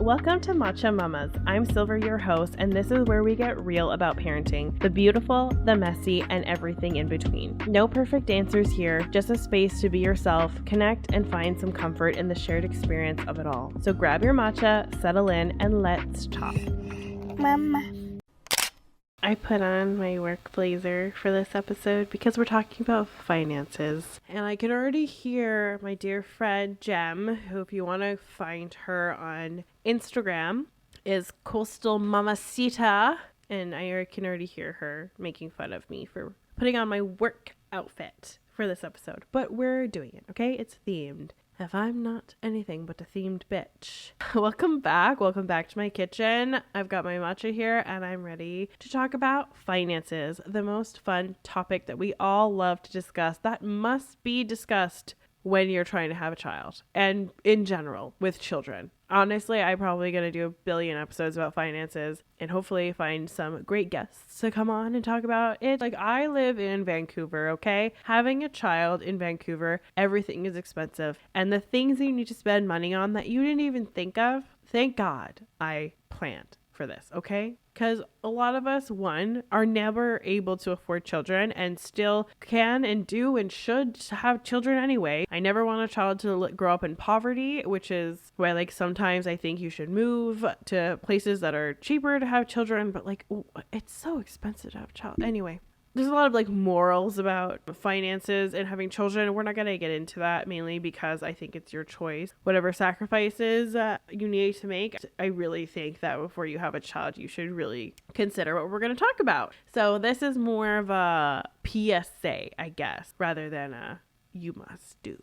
Welcome to Matcha Mamas. I'm Silver, your host, and this is where we get real about parenting, the beautiful, the messy, and everything in between. No perfect answers here, just a space to be yourself, connect, and find some comfort in the shared experience of it all. So grab your matcha, settle in, and let's talk. Mama. I put on my work blazer for this episode because we're talking about finances. And I can already hear my dear friend Jem, who, if you want to find her on Instagram, is Coastal Mamacita. And I can already hear her making fun of me for putting on my work outfit for this episode. But we're doing it, okay? It's themed. If I'm not anything but a themed bitch. Welcome back to my kitchen. I've got my matcha here and I'm ready to talk about finances, the most fun topic that we all love to discuss, that must be discussed when you're trying to have a child and in general with children. Honestly, I'm probably going to do a billion episodes about finances and hopefully find some great guests to come on and talk about it. Like, I live in Vancouver, okay? Having a child in Vancouver, everything is expensive. And the things that you need to spend money on that you didn't even think of, thank God I planned for this, okay? Because a lot of us, one, are never able to afford children and still can and do and should have children anyway. I never want a child to grow up in poverty, which is why, like, sometimes I think you should move to places that are cheaper to have children, but like, it's so expensive to have a child. Anyway. There's a lot of like morals about finances and having children. We're not going to get into that, mainly because I think it's your choice. Whatever sacrifices you need to make, I really think that before you have a child, you should really consider what we're going to talk about. So this is more of a PSA, I guess, rather than a you must do.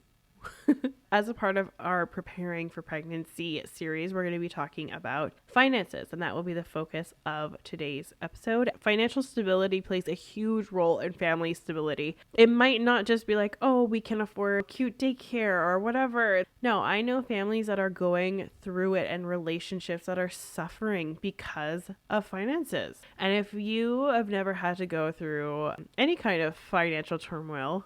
As a part of our Preparing for Pregnancy series, we're going to be talking about finances, and that will be the focus of today's episode. Financial stability plays a huge role in family stability. It might not just be like, oh, we can afford cute daycare or whatever. No, I know families that are going through it and relationships that are suffering because of finances. And if you have never had to go through any kind of financial turmoil,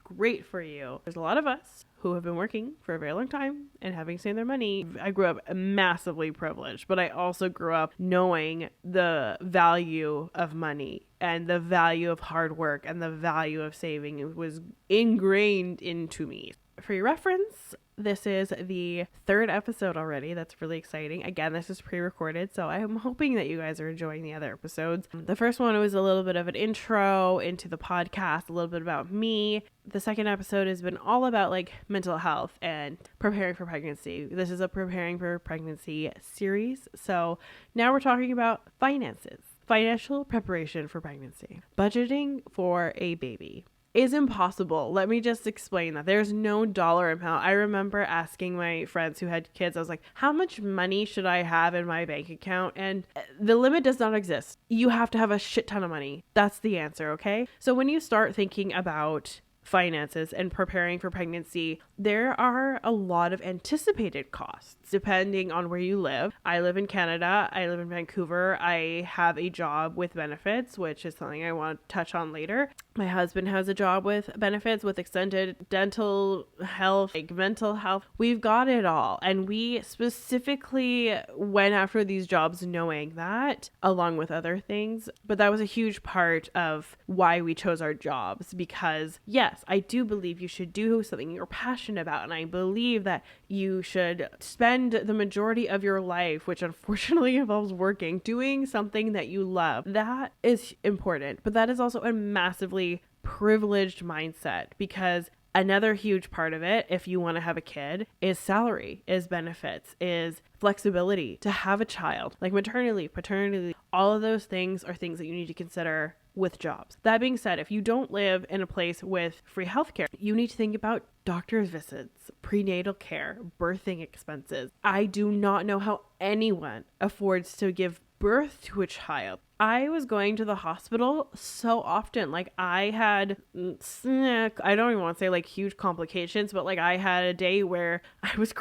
great for you. There's a lot of us who have been working for a very long time and having saved their money. I grew up massively privileged, but I also grew up knowing the value of money and the value of hard work and the value of saving. It was ingrained into me. For your reference, this is the third episode already. That's really exciting. Again, this is pre-recorded, so I'm hoping that you guys are enjoying the other episodes. The first one was a little bit of an intro into the podcast, a little bit about me. The second episode has been all about like mental health and preparing for pregnancy. This is a Preparing for Pregnancy series. So now we're talking about finances, financial preparation for pregnancy, budgeting for a baby is impossible. Let me just explain that. There's no dollar amount. I remember asking my friends who had kids, I was like, how much money should I have in my bank account? And the limit does not exist. You have to have a shit ton of money. That's the answer, okay? So when you start thinking about finances and preparing for pregnancy, there are a lot of anticipated costs depending on where you live. I live in Canada. I live in Vancouver. I have a job with benefits, which is something I want to touch on later. My husband has a job with benefits, with extended dental health, like mental health. We've got it all. And we specifically went after these jobs knowing that, along with other things. But that was a huge part of why we chose our jobs, because yes, I do believe you should do something you're passionate about. And I believe that you should spend the majority of your life, which unfortunately involves working, doing something that you love. That is important. But that is also a massively privileged mindset, because another huge part of it, if you want to have a kid, is salary, is benefits, is flexibility to have a child, like maternity leave, paternity leave. All of those things are things that you need to consider with jobs. That being said, if you don't live in a place with free healthcare, you need to think about doctor's visits, prenatal care, birthing expenses. I do not know how anyone affords to give birth to a child. I was going to the hospital so often. Like, I had, I don't even want to say like huge complications, but like I had a day where I was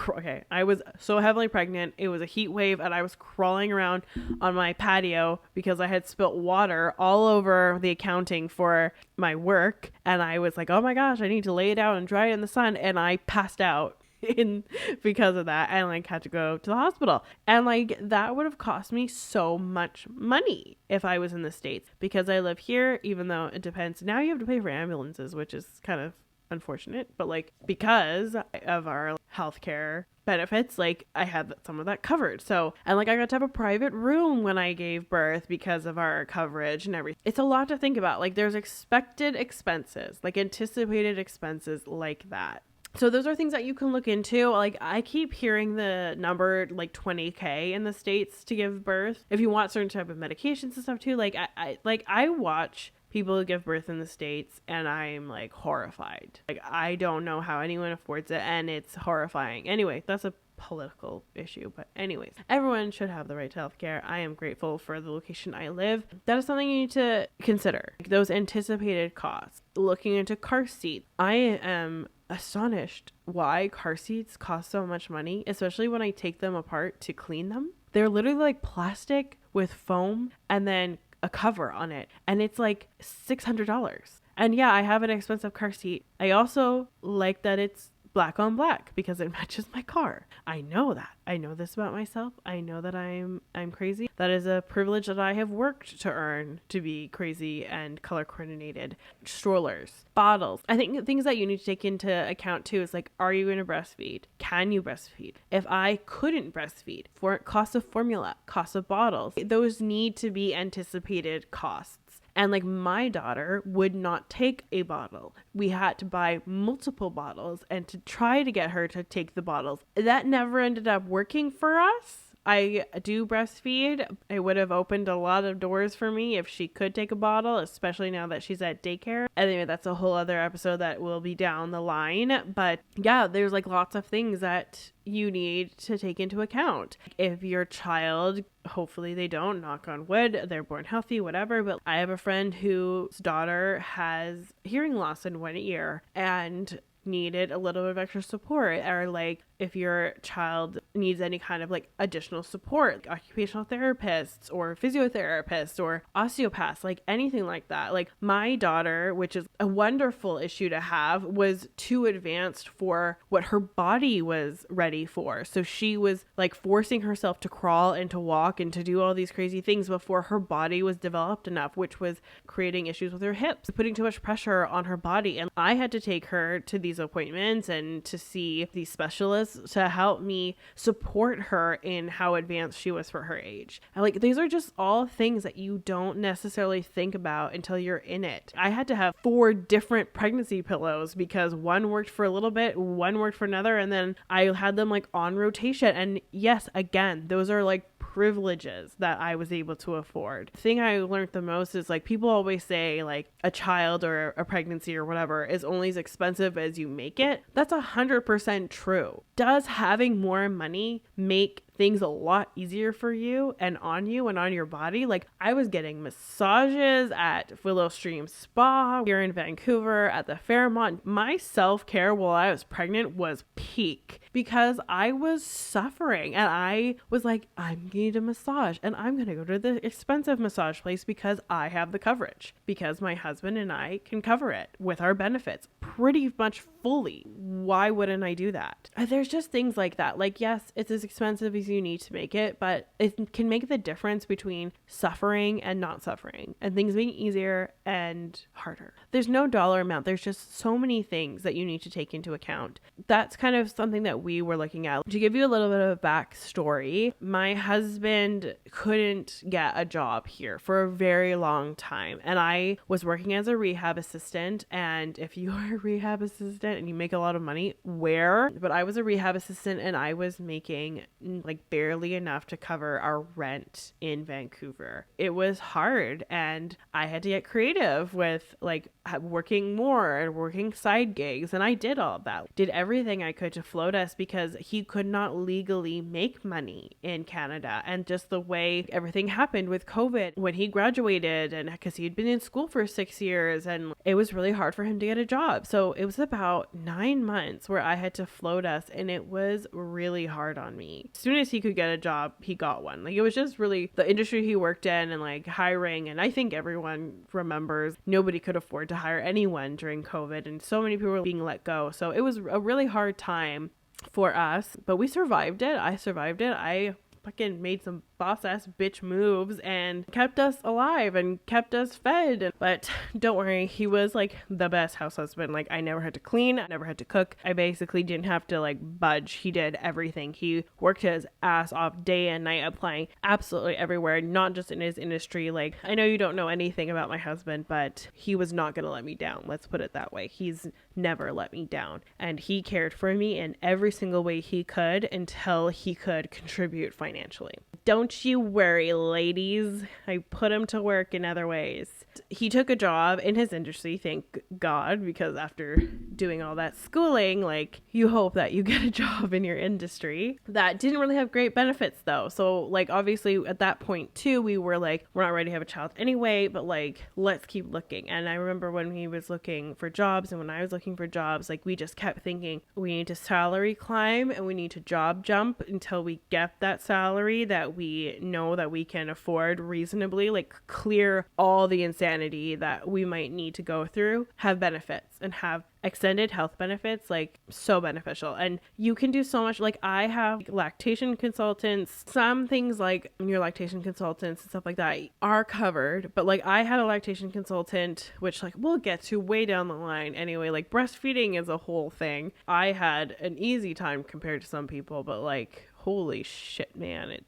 so heavily pregnant. It was a heat wave and I was crawling around on my patio because I had spilt water all over the accounting for my work. And I was like, oh my gosh, I need to lay it out and dry it in the sun. And I passed out in because of that, and like had to go to the hospital. And like that would have cost me so much money if I was in the States. Because I live here, even though it depends. Now you have to pay for ambulances, which is kind of unfortunate, but like because of our healthcare benefits, like I had some of that covered. So, and like I got to have a private room when I gave birth because of our coverage and everything. It's a lot to think about. Like there's expected expenses, like anticipated expenses like that. So those are things that you can look into. Like I keep hearing the number like $20,000 in the States to give birth. If you want certain type of medications and stuff too, like I watch people who give birth in the States and I'm like horrified. Like I don't know how anyone affords it, and it's horrifying. Anyway, that's a political issue, but anyways, everyone should have the right to healthcare. I am grateful for the location I live. That is something you need to consider. Like those anticipated costs. Looking into car seats. I am astonished why car seats cost so much money, especially when I take them apart to clean them. They're literally like plastic with foam and then a cover on it, and it's like $600. And yeah, I have an expensive car seat. I also like that it's black on black because it matches my car. I know that. I know this about myself. I know that I'm crazy. That is a privilege that I have worked to earn, to be crazy and color coordinated. Strollers, bottles. I think things that you need to take into account too is like, are you going to breastfeed? Can you breastfeed? If I couldn't breastfeed, for cost of formula, cost of bottles, those need to be anticipated costs. And like my daughter would not take a bottle. We had to buy multiple bottles and to try to get her to take the bottles. That never ended up working for us. I do breastfeed. It would have opened a lot of doors for me if she could take a bottle, especially now that she's at daycare. Anyway, that's a whole other episode that will be down the line. But yeah, there's like lots of things that you need to take into account. If your child, hopefully they don't, knock on wood, they're born healthy, whatever. But I have a friend whose daughter has hearing loss in one ear and needed a little bit of extra support. Or like if your child needs any kind of like additional support, like occupational therapists or physiotherapists or osteopaths, like anything like that. Like my daughter, which is a wonderful issue to have, was too advanced for what her body was ready for. So she was like forcing herself to crawl and to walk and to do all these crazy things before her body was developed enough, which was creating issues with her hips, putting too much pressure on her body. And I had to take her to these appointments and to see these specialists to help me support her in how advanced she was for her age. And like these are just all things that you don't necessarily think about until you're in it. I had to have 4 different pregnancy pillows because one worked for a little bit, one worked for another, and then I had them like on rotation. And yes, again, those are like privileges that I was able to afford. The thing I learned the most is like people always say like a child or a pregnancy or whatever is only as expensive as you make it. That's 100% true. Does having more money make things a lot easier for you and on your body? Like I was getting massages at Willow Stream Spa here in Vancouver at the Fairmont. My self-care while I was pregnant was peak because I was suffering and I was like, I'm gonna need a massage and I'm gonna go to the expensive massage place because I have the coverage, because my husband and I can cover it with our benefits pretty much fully. Why wouldn't I do that? There's just things like that. Like, yes, it's as expensive as you need to make it, but it can make the difference between suffering and not suffering and things being easier and harder. There's no dollar amount. There's just so many things that you need to take into account. That's kind of something that we were looking at. To give you a little bit of a backstory, my husband couldn't get a job here for a very long time. And I was working as a rehab assistant. And if you are a rehab assistant and you make a lot of money, but I was a rehab assistant and I was making like barely enough to cover our rent in Vancouver. It was hard and I had to get creative with like working more and working side gigs. And I did all of that. Did everything I could to float us because he could not legally make money in Canada. And just the way everything happened with COVID when he graduated, and because he'd been in school for 6 years, and it was really hard for him to get a job. So it was about 9 months where I had to float us, and it was really hard on me. As soon as he could get a job, he got one. Like it was just really the industry he worked in and like hiring. And I think everyone remembers nobody could afford to hire anyone during COVID, and so many people were being let go. So it was a really hard time. for us, but we survived it. I survived it. I fucking made some boss ass bitch moves and kept us alive and kept us fed. But don't worry, he was like the best house husband. Like, I never had to clean, I never had to cook. I basically didn't have to like budge. He did everything. He worked his ass off day and night, applying absolutely everywhere, not just in his industry. Like, I know you don't know anything about my husband, but he was not gonna let me down. Let's put it that way. He's never let me down, and he cared for me in every single way he could until he could contribute financially. Don't you worry, ladies. I put him to work in other ways. He took a job in his industry, thank God, because after doing all that schooling, like, you hope that you get a job in your industry. That didn't really have great benefits though. So like, obviously at that point too, we were like, we're not ready to have a child anyway, but like, let's keep looking. And I remember when he was looking for jobs and when I was looking for jobs, like, we just kept thinking, we need to salary climb and we need to job jump until we get that salary that we know that we can afford reasonably, like clear all the insanity that we might need to go through, have benefits and have extended health benefits, like so beneficial. And you can do so much. Like, I have lactation consultants, some things like your lactation consultants and stuff like that are covered, but like, I had a lactation consultant, which like we'll get to way down the line anyway. Like, breastfeeding is a whole thing. I had an easy time compared to some people, but like, holy shit, man, it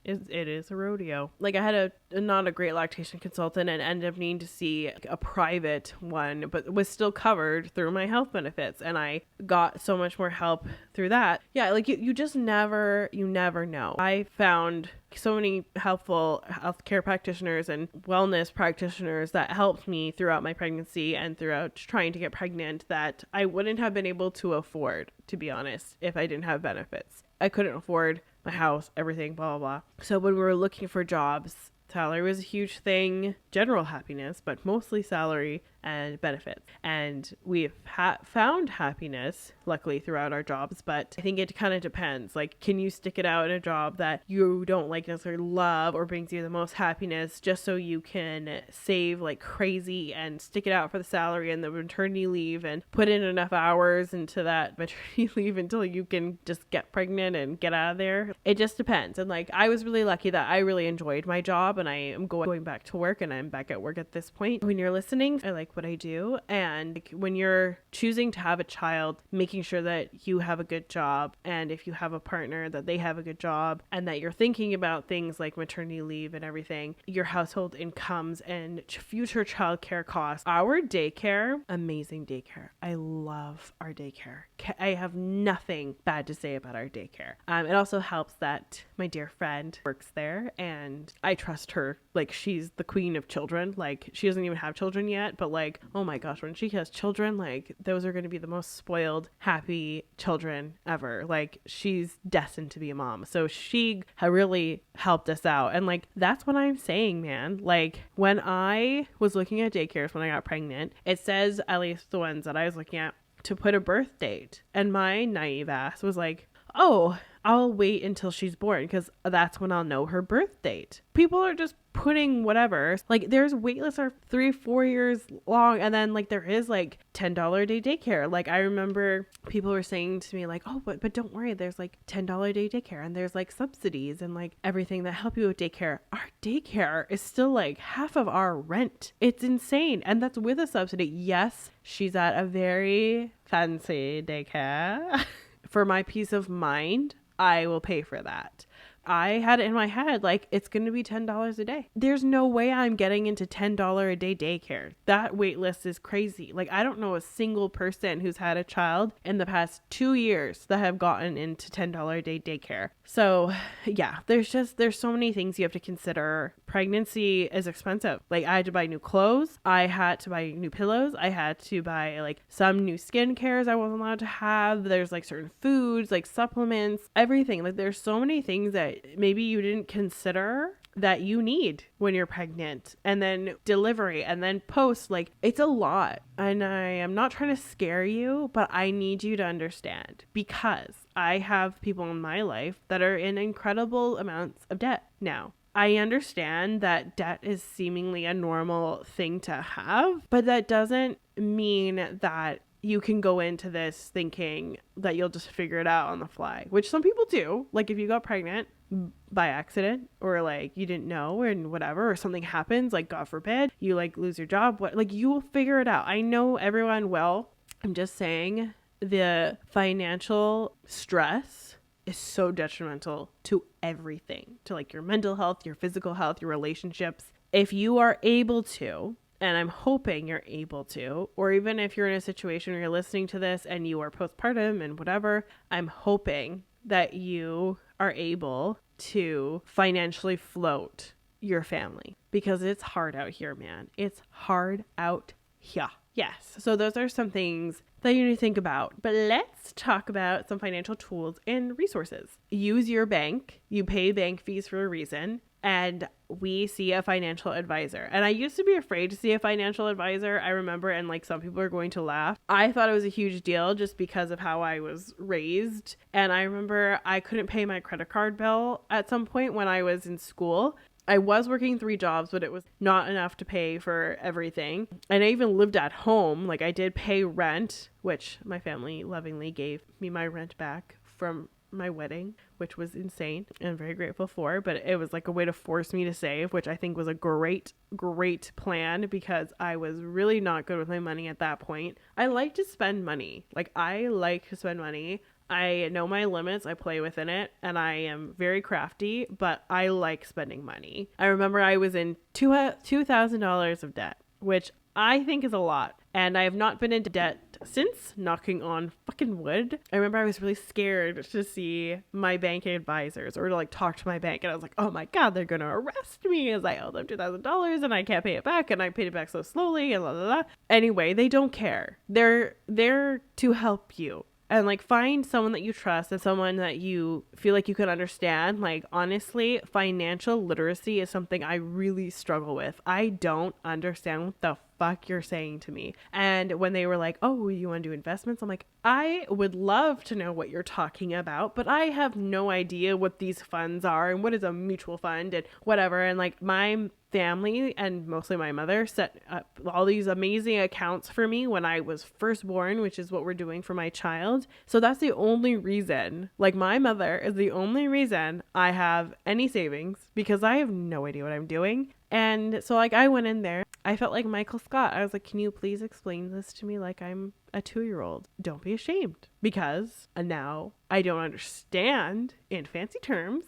is a rodeo. Like, I had a not a great lactation consultant and ended up needing to see a private one, but was still covered through my health benefits, and I got so much more help through that. Yeah, like you just never know. I found so many helpful healthcare practitioners and wellness practitioners that helped me throughout my pregnancy and throughout trying to get pregnant that I wouldn't have been able to afford, to be honest, if I didn't have benefits. I couldn't afford my house, everything, blah, blah, blah. So when we were looking for jobs, salary was a huge thing, general happiness, but mostly salary and benefits. And we've found happiness, luckily, throughout our jobs, but I think it kind of depends. Like, can you stick it out in a job that you don't like necessarily love or brings you the most happiness just so you can save like crazy and stick it out for the salary and the maternity leave and put in enough hours into that maternity leave until you can just get pregnant and get out of there? It just depends. And like, I was really lucky that I really enjoyed my job, and I am going back to work, and I'm back at work at this point. When you're listening, I like what I do. And when you're choosing to have a child, making sure that you have a good job, and if you have a partner, that they have a good job, and that you're thinking about things like maternity leave and everything, your household incomes and future childcare costs. Our daycare, amazing daycare. I love our daycare. I have nothing bad to say about our daycare. It also helps that my dear friend works there, and I trust her. Like, she's the queen of children. Like, she doesn't even have children yet, but like, oh my gosh, when she has children, like, those are going to be the most spoiled, happy children ever. Like, she's destined to be a mom. So she really helped us out. And like, that's what I'm saying, man. Like, when I was looking at daycares when I got pregnant, it says, at least the ones that I was looking at, to put a birth date. And my naive ass was like, oh, I'll wait until she's born because that's when I'll know her birth date. People are just putting whatever. Like, there's wait lists are 3-4 years long, and then like there is like $10 a day daycare. Like, I remember people were saying to me like, oh, but don't worry, there's like $10 a day daycare, and there's like subsidies and like everything that help you with daycare. Our daycare is still like half of our rent. It's insane, and that's with a subsidy. Yes, she's at a very fancy daycare. For my peace of mind, I will pay for that. I had it in my head, like, it's going to be $10 a day. There's no way I'm getting into $10 a day daycare. That wait list is crazy. Like, I don't know a single person who's had a child in the past 2 years that have gotten into $10 a day daycare. So yeah, there's so many things you have to consider. Pregnancy is expensive. Like, I had to buy new clothes. I had to buy new pillows. I had to buy like some new skincares I wasn't allowed to have. There's like certain foods, like supplements, everything. Like, there's so many things that maybe you didn't consider that you need when you're pregnant, and then delivery, and then post. Like, it's a lot, and I am not trying to scare you, but I need you to understand, because I have people in my life that are in incredible amounts of debt now. I understand that debt is seemingly a normal thing to have, but that doesn't mean that you can go into this thinking that you'll just figure it out on the fly, which some people do. Like if you got pregnant by accident, or like you didn't know and whatever, or something happens, like God forbid, you like lose your job, like you will figure it out. I know everyone will. I'm just saying the financial stress is so detrimental to everything, to like your mental health, your physical health, your relationships. If you are able to, and I'm hoping you're able to, or even if you're in a situation where you're listening to this and you are postpartum and whatever, I'm hoping that you are able to financially float your family, because it's hard out here, man. It's hard out here. Yes. So those are some things that you need to think about. But let's talk about some financial tools and resources. Use your bank. You pay bank fees for a reason. And we see a financial advisor. And I used to be afraid to see a financial advisor. I remember, and like some people are going to laugh, I thought it was a huge deal just because of how I was raised. And I remember I couldn't pay my credit card bill at some point when I was in school. I was working 3 jobs, but it was not enough to pay for everything. And I even lived at home. Like I did pay rent, which my family lovingly gave me my rent back from my wedding, which was insane and I'm very grateful for. But it was like a way to force me to save, which I think was a great plan, because I was really not good with my money at that point. I like to spend money. I know my limits, I play within it, and I am very crafty, but I like spending money. I remember I was in $2,000 of debt, which I think is a lot. And I have not been into debt since, knocking on fucking wood. I remember I was really scared to see my bank advisors or to like talk to my bank. And I was like, oh my God, they're going to arrest me as I owe them $2,000 and I can't pay it back. And I paid it back so slowly and blah, blah, blah. Anyway, they don't care. They're there to help you. And like find someone that you trust and someone that you feel like you can understand. Like honestly, financial literacy is something I really struggle with. I don't understand what the fuck you're saying to me. And when they were like, oh, you want to do investments? I'm like, I would love to know what you're talking about, but I have no idea what these funds are and what is a mutual fund and whatever. And like my family and mostly my mother set up all these amazing accounts for me when I was first born, which is what we're doing for my child. So that's the only reason, like my mother is the only reason I have any savings, because I have no idea what I'm doing. And so like I went in there, I felt like Michael Scott. I was like, can you please explain this to me like I'm a 2-year-old? Don't be ashamed, because now I don't understand in fancy terms,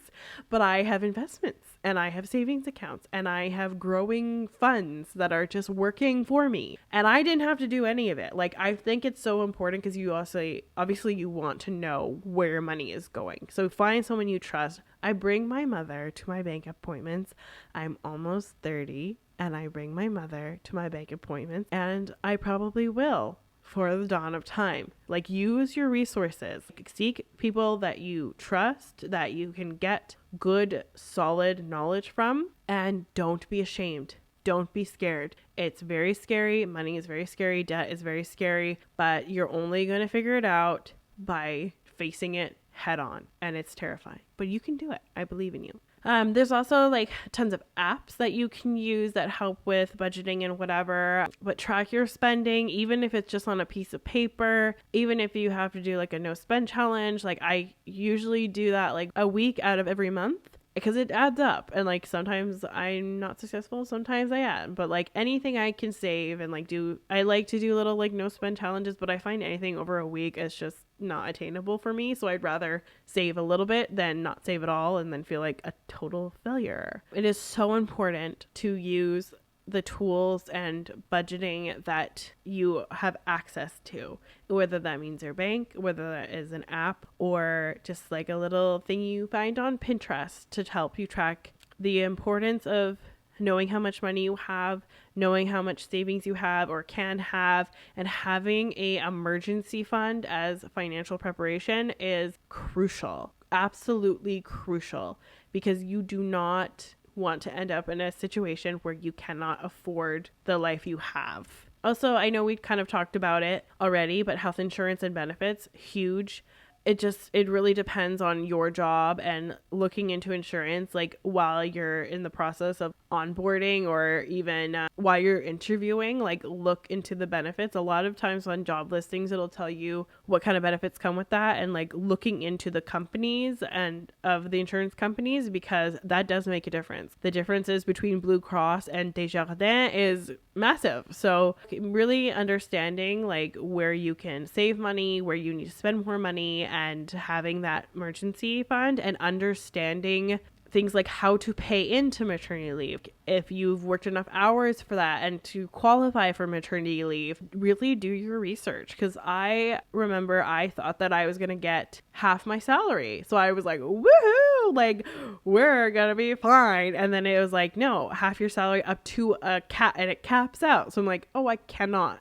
but I have investments and I have savings accounts and I have growing funds that are just working for me. And I didn't have to do any of it. Like, I think it's so important because you also, obviously you want to know where money is going. So find someone you trust. I bring my mother to my bank appointments. I'm almost 30 and I bring my mother to my bank appointments, and I probably will for the dawn of time. Like, use your resources. Seek people that you trust, that you can get good, solid knowledge from, and don't be ashamed. Don't be scared. It's very scary. Money is very scary. Debt is very scary, but you're only going to figure it out by facing it head on, and it's terrifying, but you can do it. I believe in you. There's also like tons of apps that you can use that help with budgeting and whatever, but track your spending, even if it's just on a piece of paper, even if you have to do like a no spend challenge. Like I usually do that like a week out of every month, because it adds up. And like sometimes I'm not successful, sometimes I am, but like anything I can save and like do, I like to do little like no spend challenges, but I find anything over a week is just not attainable for me. So I'd rather save a little bit than not save at all and then feel like a total failure. It is so important to use the tools and budgeting that you have access to, whether that means your bank, whether that is an app, or just like a little thing you find on Pinterest to help you track. The importance of knowing how much money you have, knowing how much savings you have or can have, and having a emergency fund as financial preparation is crucial. Absolutely crucial, because you do not want to end up in a situation where you cannot afford the life you have. Also, I know we kind of talked about it already, but health insurance and benefits, huge. it really depends on your job, and looking into insurance, like while you're in the process of onboarding, or even while you're interviewing, like look into the benefits. A lot of times on job listings, it'll tell you what kind of benefits come with that, and like looking into the companies and of the insurance companies, because that does make a difference. The differences between Blue Cross and Desjardins is massive. So really understanding like where you can save money, where you need to spend more money, and having that emergency fund, and understanding things like how to pay into maternity leave, if you've worked enough hours for that, and to qualify for maternity leave. Really do your research, because I remember I thought that I was going to get half my salary. So I was like, woohoo, like we're going to be fine. And then it was like, no, half your salary up to a cap, and it caps out. So I'm like, oh, I cannot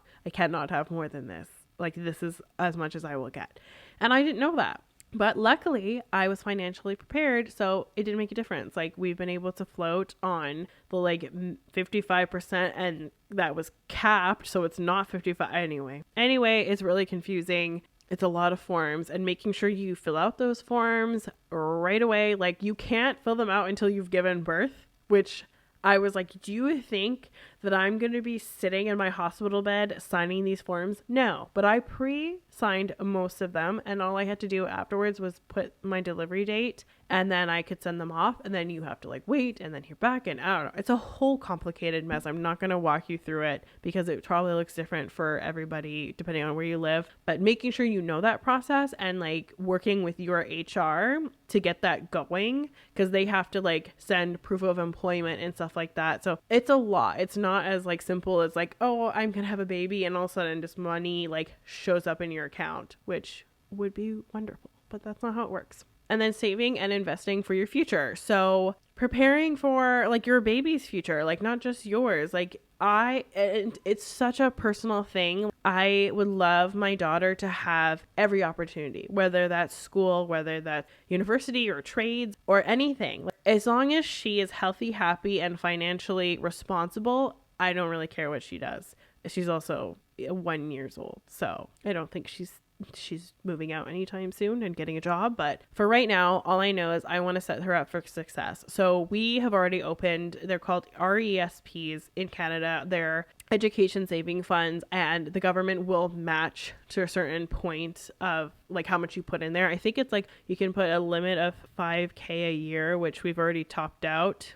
have more than this. Like this is as much as I will get. And I didn't know that. But luckily, I was financially prepared, so it didn't make a difference. Like, we've been able to float on the, like, 55%, and that was capped, so it's not 55. Anyway, it's really confusing. It's a lot of forms, and making sure you fill out those forms right away. Like, you can't fill them out until you've given birth, which I was like, do you think that I'm going to be sitting in my hospital bed signing these forms? No, but I pre-signed most of them, and all I had to do afterwards was put my delivery date, and then I could send them off, and then you have to like wait and then hear back, and I don't know. It's a whole complicated mess. I'm not going to walk you through it because it probably looks different for everybody depending on where you live, but making sure you know that process, and like working with your HR to get that going, because they have to like send proof of employment and stuff like that. So it's a lot. It's not as like simple as like, oh, I'm gonna have a baby and all of a sudden just money like shows up in your account, which would be wonderful, but that's not how it works. And then saving and investing for your future. So preparing for like your baby's future, like not just yours. Like it's such a personal thing. I would love my daughter to have every opportunity, whether that's school, whether that's university or trades or anything. As long as she is healthy, happy, and financially responsible, I don't really care what she does. She's also 1 year old, so I don't think she's moving out anytime soon and getting a job. But for right now, all I know is I want to set her up for success. So we have already opened, they're called RESPs in Canada. They're education saving funds, and the government will match to a certain point of like how much you put in there. I think it's like you can put a limit of $5,000 a year, which we've already topped out.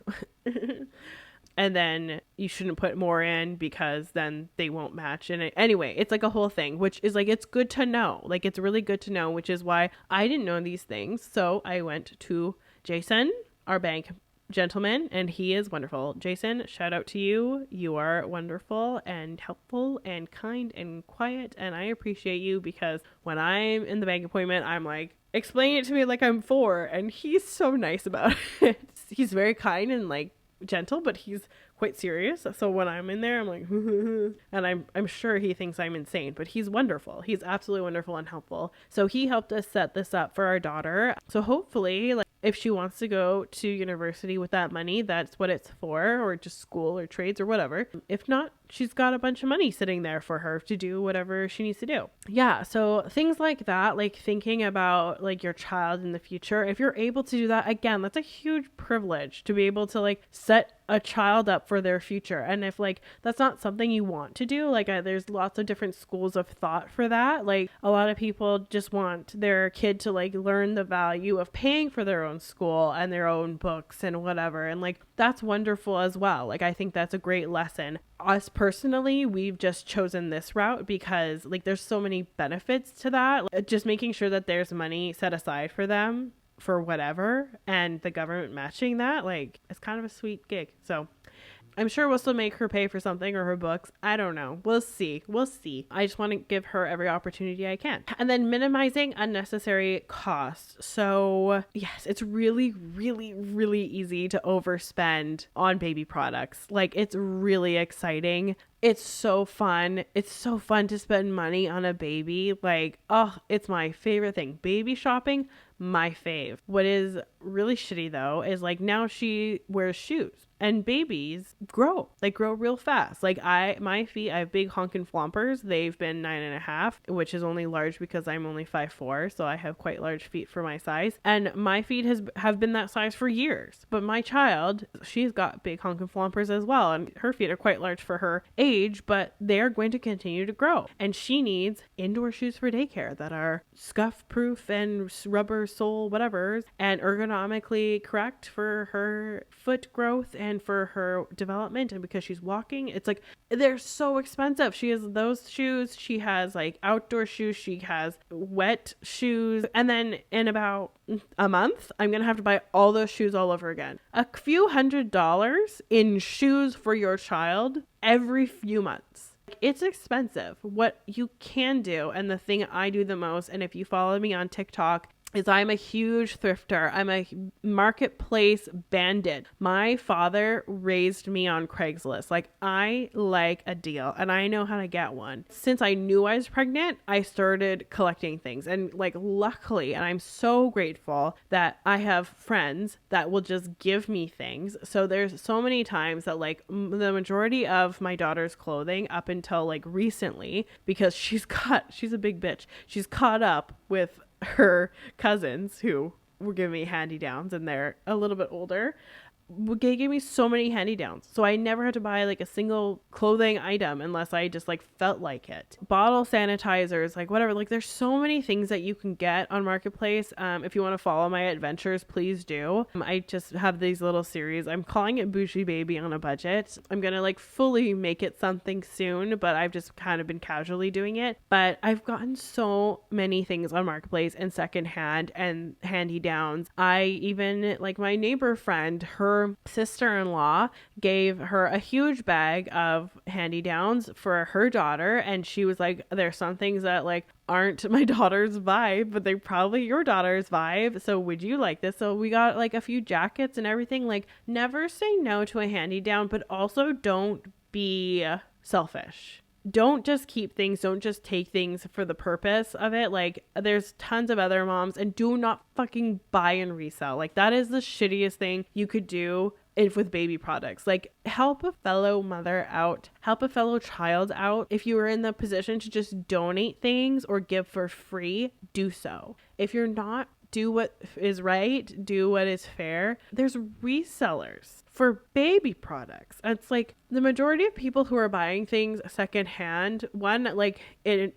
And then you shouldn't put more in because then they won't match. And anyway, it's like a whole thing, which is like, it's good to know. Like, it's really good to know, which is why I didn't know these things. So I went to Jason, our bank gentleman, and he is wonderful. Jason, shout out to you. You are wonderful and helpful and kind and quiet. And I appreciate you, because when I'm in the bank appointment, I'm like, explain it to me like I'm 4. And he's so nice about it. He's very kind and like gentle, but he's quite serious. So when I'm in there, I'm like, and I'm sure he thinks I'm insane, but he's wonderful. He's absolutely wonderful and helpful. So he helped us set this up for our daughter. So hopefully, like, if she wants to go to university with that money, that's what it's for, or just school or trades or whatever. If not, she's got a bunch of money sitting there for her to do whatever she needs to do. Yeah, so things like that, like thinking about like your child in the future, if you're able to do that, again, that's a huge privilege to be able to like set a child up for their future. And if like that's not something you want to do, like there's lots of different schools of thought for that. Like a lot of people just want their kid to like learn the value of paying for their own school and their own books and whatever, and like that's wonderful as well. Like I think that's a great lesson. Us personally, we've just chosen this route because like there's so many benefits to that. Like, just making sure that there's money set aside for them for whatever, and the government matching that, like, it's kind of a sweet gig. So I'm sure we'll still make her pay for something, or her books. I don't know. We'll see. I just want to give her every opportunity I can. And then minimizing unnecessary costs. So yes, it's really, really, really easy to overspend on baby products. Like, it's really exciting. It's so fun. It's so fun to spend money on a baby. Like, oh, it's my favorite thing. Baby shopping, my fave. What is really shitty though is like now she wears shoes. And babies grow. They grow real fast. Like my feet, I have big honkin' flompers. They've been 9.5, which is only large because I'm only 5'4", so I have quite large feet for my size. And my feet have been that size for years. But my child, she's got big honkin' flompers as well, and her feet are quite large for her age, but they are going to continue to grow. And she needs indoor shoes for daycare that are scuff-proof and rubber sole, whatever, and ergonomically correct for her foot growth and for her development. And because she's walking, it's like they're so expensive. She has those shoes, she has like outdoor shoes, she has wet shoes, and then in about a month I'm gonna have to buy all those shoes all over again. A few $100s in shoes for your child every few months. It's expensive. What you can do, and the thing I do the most, and if you follow me on TikTok, is I'm a huge thrifter. I'm a marketplace bandit. My father raised me on Craigslist. Like, I like a deal and I know how to get one. Since I knew I was pregnant, I started collecting things. And like, luckily, and I'm so grateful that I have friends that will just give me things. So there's so many times that like the majority of my daughter's clothing up until like recently, because she's a big bitch. She's caught up with her cousins who were giving me hand-me-downs, and they're a little bit older. They gave me so many hand-me-downs, so I never had to buy like a single clothing item unless I just like felt like it. Bottle sanitizers, like whatever, like there's so many things that you can get on Marketplace. If you want to follow my adventures, please do. I just have these little series. I'm calling it Bougie Baby on a Budget. I'm gonna like fully make it something soon, but I've just kind of been casually doing it. But I've gotten so many things on Marketplace and secondhand and hand-me-downs. I even, like, my neighbor friend, her sister-in-law gave her a huge bag of hand-me-downs for her daughter, and she was like, there's some things that like aren't my daughter's vibe, but they're probably your daughter's vibe, so would you like this? So we got like a few jackets and everything. Like, never say no to a hand-me-down, but also don't be selfish. Don't just keep things. Don't just take things for the purpose of it. Like, there's tons of other moms, and do not fucking buy and resell. Like, that is the shittiest thing you could do with baby products. Like, help a fellow mother out, help a fellow child out. If you are in the position to just donate things or give for free, do so. If you're not, do what is right, do what is fair. There's resellers for baby products. It's like the majority of people who are buying things secondhand, one, like it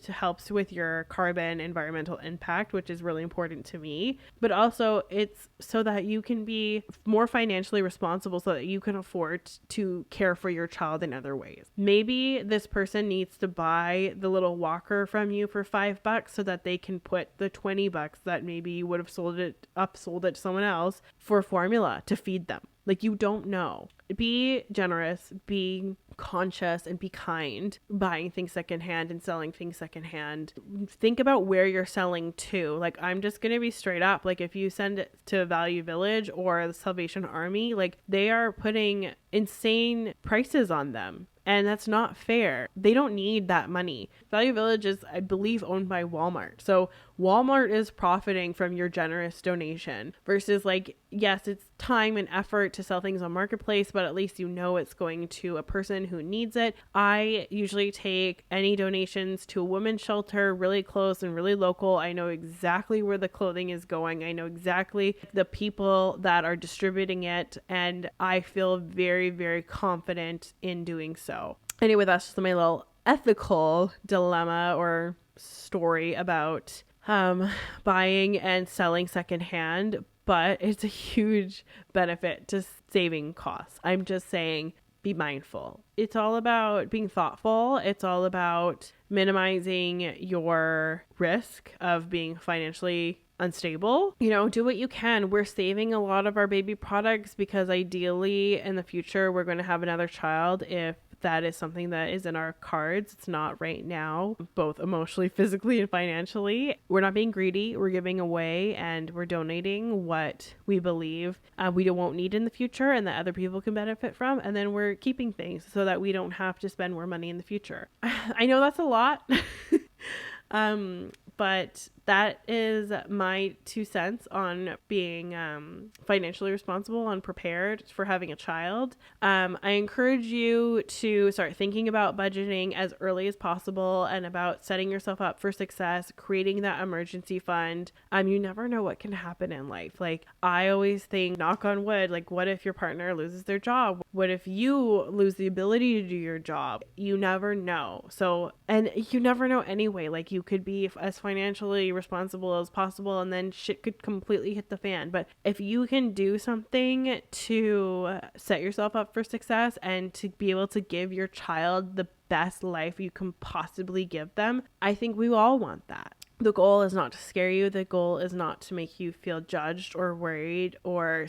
helps with your carbon environmental impact, which is really important to me, but also it's so that you can be more financially responsible so that you can afford to care for your child in other ways. Maybe this person needs to buy the little walker from you for $5 so that they can put the $20 that maybe you would have sold it to someone else for formula to feed them. Like, you don't know. Be generous, be conscious, and be kind buying things secondhand and selling things secondhand. Think about where you're selling to. Like, I'm just going to be straight up. Like, if you send it to Value Village or the Salvation Army, like, they are putting insane prices on them. And that's not fair. They don't need that money. Value Village is, I believe, owned by Walmart. So Walmart is profiting from your generous donation versus, like, yes, it's time and effort to sell things on Marketplace, but at least you know it's going to a person who needs it. I usually take any donations to a women's shelter really close and really local. I know exactly where the clothing is going. I know exactly the people that are distributing it, and I feel very, very confident in doing so. Anyway, that's just my little ethical dilemma or story about buying and selling secondhand, but it's a huge benefit to saving costs. I'm just saying, be mindful. It's all about being thoughtful. It's all about minimizing your risk of being financially unstable. You know, do what you can. We're saving a lot of our baby products because ideally in the future we're going to have another child if that is something that is in our cards. It's not right now, both emotionally, physically, and financially. We're not being greedy. We're giving away and we're donating what we believe we won't need in the future and that other people can benefit from. And then we're keeping things so that we don't have to spend more money in the future. I know that's a lot, but that is my 2 cents on being financially responsible and prepared for having a child. I encourage you to start thinking about budgeting as early as possible and about setting yourself up for success, creating that emergency fund. You never know what can happen in life. Like, I always think, knock on wood, like, what if your partner loses their job? What if you lose the ability to do your job? You never know. So, and you never know anyway. Like, you could be as financially responsible as possible and then shit could completely hit the fan. But if you can do something to set yourself up for success and to be able to give your child the best life you can possibly give them, I think we all want that. The goal is not to scare you. The goal is not to make you feel judged or worried or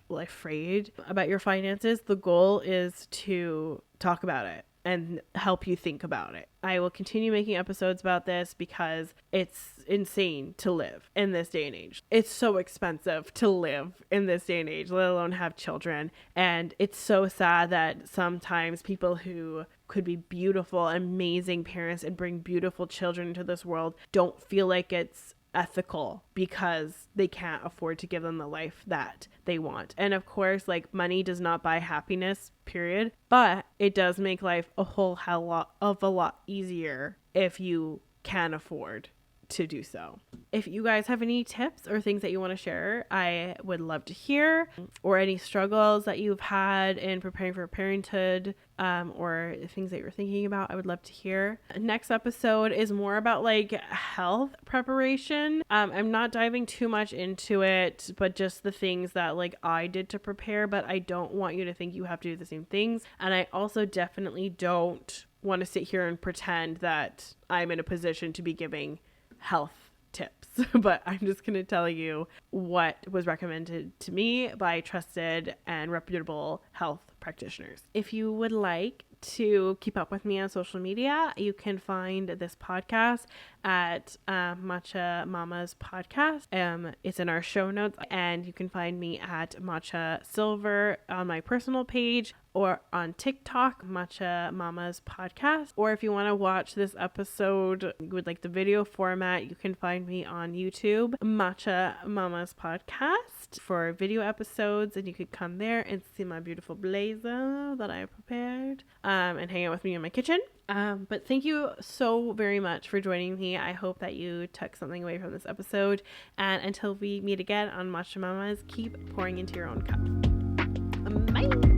afraid about your finances. The goal is to talk about it and help you think about it. I will continue making episodes about this because it's insane to live in this day and age. It's so expensive to live in this day and age, let alone have children. And it's so sad that sometimes people who could be beautiful, amazing parents and bring beautiful children into this world don't feel like it's ethical because they can't afford to give them the life that they want. And of course, like, money does not buy happiness, period, but it does make life a whole hell of a lot easier if you can afford to do so. If you guys have any tips or things that you want to share, I would love to hear, or any struggles that you've had in preparing for parenthood, or things that you're thinking about, I would love to hear. Next episode is more about like health preparation. I'm not diving too much into it, but just the things that like I did to prepare, but I don't want you to think you have to do the same things. And I also definitely don't want to sit here and pretend that I'm in a position to be giving health tips, but I'm just going to tell you what was recommended to me by trusted and reputable health practitioners. If you would like to keep up with me on social media, you can find this podcast at Matcha Mama's Podcast. It's in our show notes, and you can find me at Matcha Silver on my personal page, or on TikTok, Matcha Mama's Podcast. Or if you want to watch this episode with like the video format, you can find me on YouTube, Matcha Mama's Podcast, for video episodes, and you could come there and see my beautiful blazer that I prepared, and hang out with me in my kitchen. But thank you so very much for joining me. I hope that you took something away from this episode. And until we meet again on Matcha Mamas, keep pouring into your own cup. Bye.